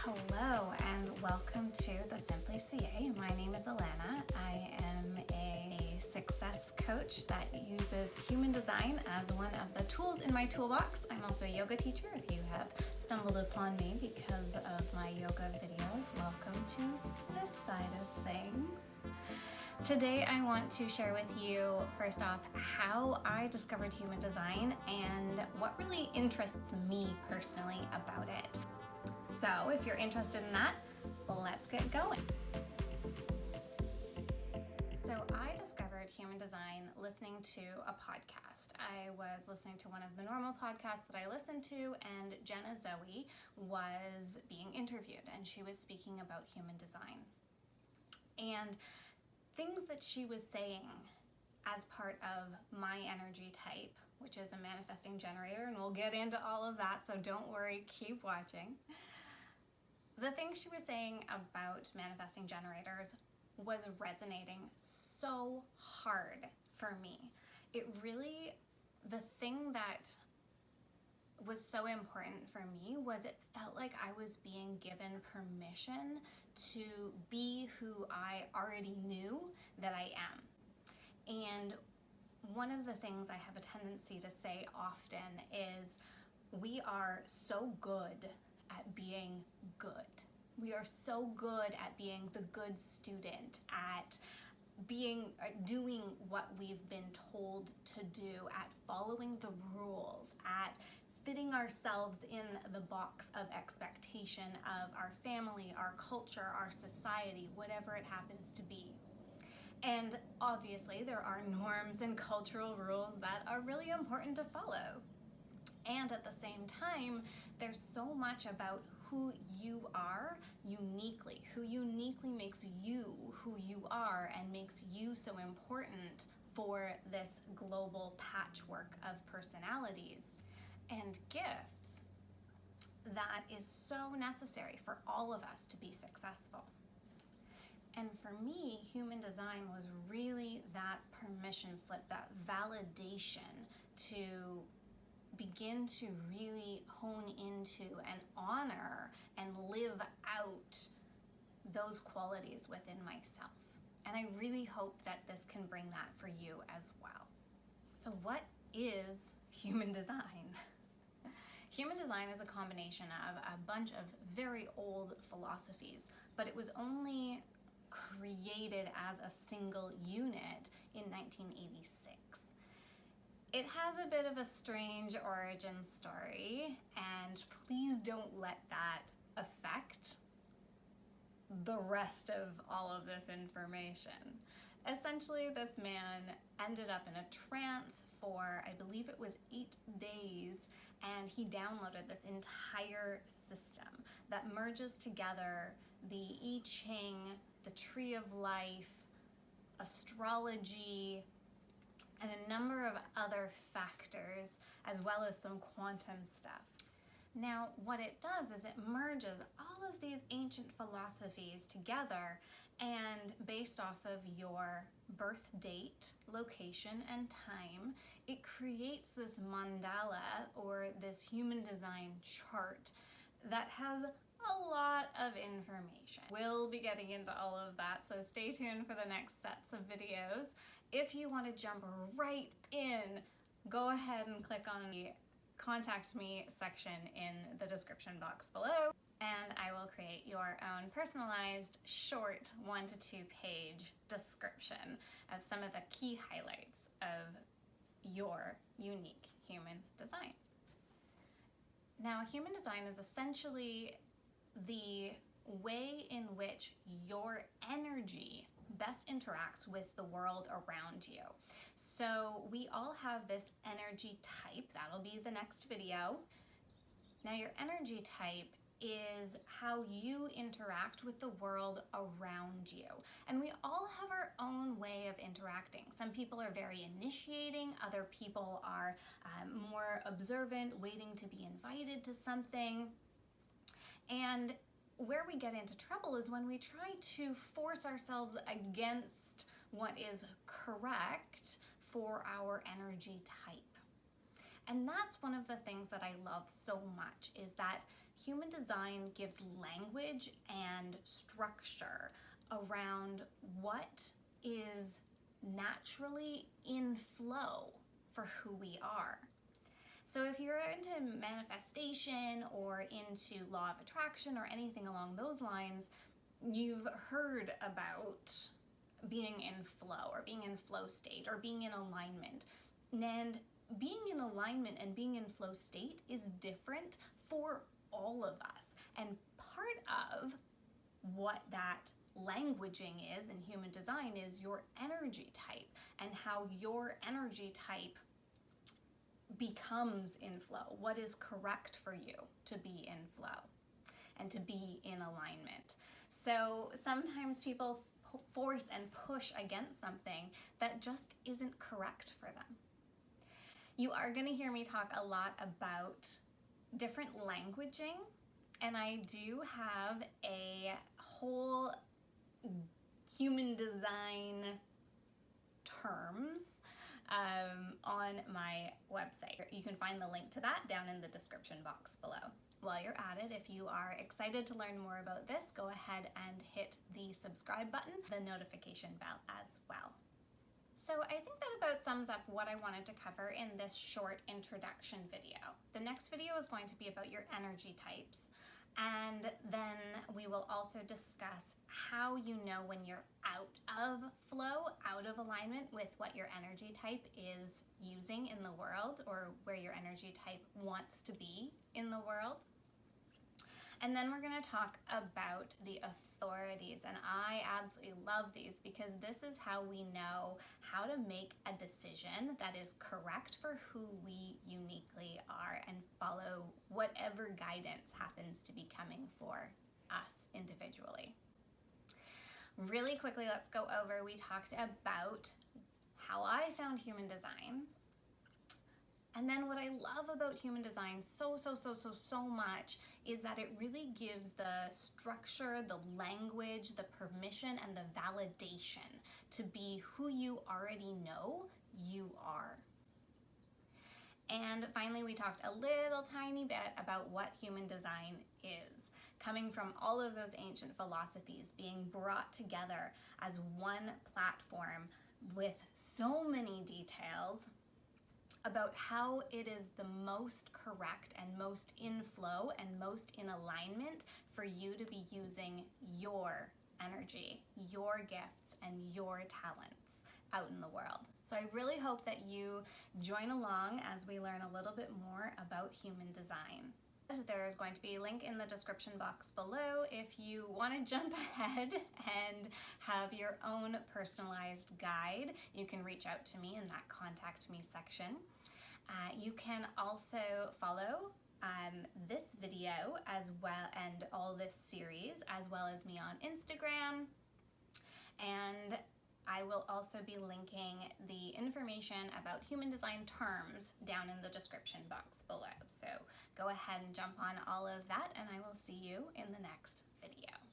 Hello and welcome to TheSimplyCa. My name is Alana. I am a success coach that uses human design as one of the tools in my toolbox. I'm also a yoga teacher. If you have stumbled upon me because of my yoga videos, welcome to this side of things. Today I want to share with you, first off, how I discovered human design and what really interests me personally about it. So if you're interested in that, let's get going. So I discovered human design listening to a podcast. I was listening to one of the normal podcasts that I listened to, and Jenna Zoe was being interviewed, and she was speaking about human design. And things that she was saying as part of my energy type, which is a manifesting generator, and we'll get into all of that, so don't worry, keep watching. The things she was saying about manifesting generators was resonating so hard for me. The thing that was so important for me was it felt like I was being given permission to be who I already knew that I am. And one of the things I have a tendency to say often is we are so good at being good. We are so good at being the good student, at doing what we've been told to do, at following the rules, at fitting ourselves in the box of expectation of our family, our culture, our society, whatever it happens to be. And obviously there are norms and cultural rules that are really important to follow. And at the same time, there's so much about who you are uniquely, who uniquely makes you who you are and makes you so important for this global patchwork of personalities and gifts that is so necessary for all of us to be successful. And for me, human design was really that permission slip, that validation to begin to really hone into and honor and live out those qualities within myself. And I really hope that this can bring that for you as well. So what is human design? Human design is a combination of a bunch of very old philosophies, but it was only created as a single unit in 1986. It has a bit of a strange origin story, and please don't let that affect the rest of all of this information. Essentially, this man ended up in a trance for, I believe it was 8 days, and he downloaded this entire system that merges together the I Ching, the Tree of Life, astrology, and a number of other factors, as well as some quantum stuff. Now, what it does is it merges all of these ancient philosophies together, and based off of your birth date, location, and time, it creates this mandala or this human design chart that has a lot of information. We'll be getting into all of that, so stay tuned for the next sets of videos. If you want to jump right in, go ahead and click on the contact me section in the description box below, and I will create your own personalized short 1 to 2 page description of some of the key highlights of your unique human design. Now, human design is essentially the way in which your energy best interacts with the world around you. So we all have this energy type. That'll be the next video. Now, your energy type is how you interact with the world around you. And we all have our own way of interacting. Some people are very initiating, other people are more observant, waiting to be invited to something. And where we get into trouble is when we try to force ourselves against what is correct for our energy type. And that's one of the things that I love so much, is that human design gives language and structure around what is naturally in flow for who we are. So if you're into manifestation or into law of attraction or anything along those lines, you've heard about being in flow or being in flow state or being in alignment. And being in alignment and being in flow state is different for all of us. And part of what that languaging is in human design is your energy type and how your energy type becomes in flow. What is correct for you to be in flow and to be in alignment. So sometimes people force and push against something that just isn't correct for them. You are going to hear me talk a lot about different languaging, and I do have a whole human design terms on my website. You can find the link to that down in the description box below. While you're at it, if you are excited to learn more about this, go ahead and hit the subscribe button, the notification bell as well. So I think that about sums up what I wanted to cover in this short introduction video. The next video is going to be about your energy types. And then we will also discuss how you know when you're out of flow, out of alignment with what your energy type is using in the world, or where your energy type wants to be in the world. And then we're going to talk about the authorities, and I absolutely love these because this is how we know how to make a decision that is correct for who we uniquely are and follow whatever guidance happens to be coming for us individually. Really quickly, let's go over. We talked about how I found human design. And then what I love about human design so much is that it really gives the structure, the language, the permission, and the validation to be who you already know you are. And finally, we talked a little tiny bit about what human design is, coming from all of those ancient philosophies being brought together as one platform with so many details about how it is the most correct and most in flow and most in alignment for you to be using your energy, your gifts, and your talents out in the world. So I really hope that you join along as we learn a little bit more about human design. There is going to be a link in the description box below if you want to jump ahead and have your own personalized guide. You can reach out to me in that contact me section. You can also follow this video as well and all this series as well as me on Instagram, and I will also be linking the information about human design terms down in the description box below. So go ahead and jump on all of that, and I will see you in the next video.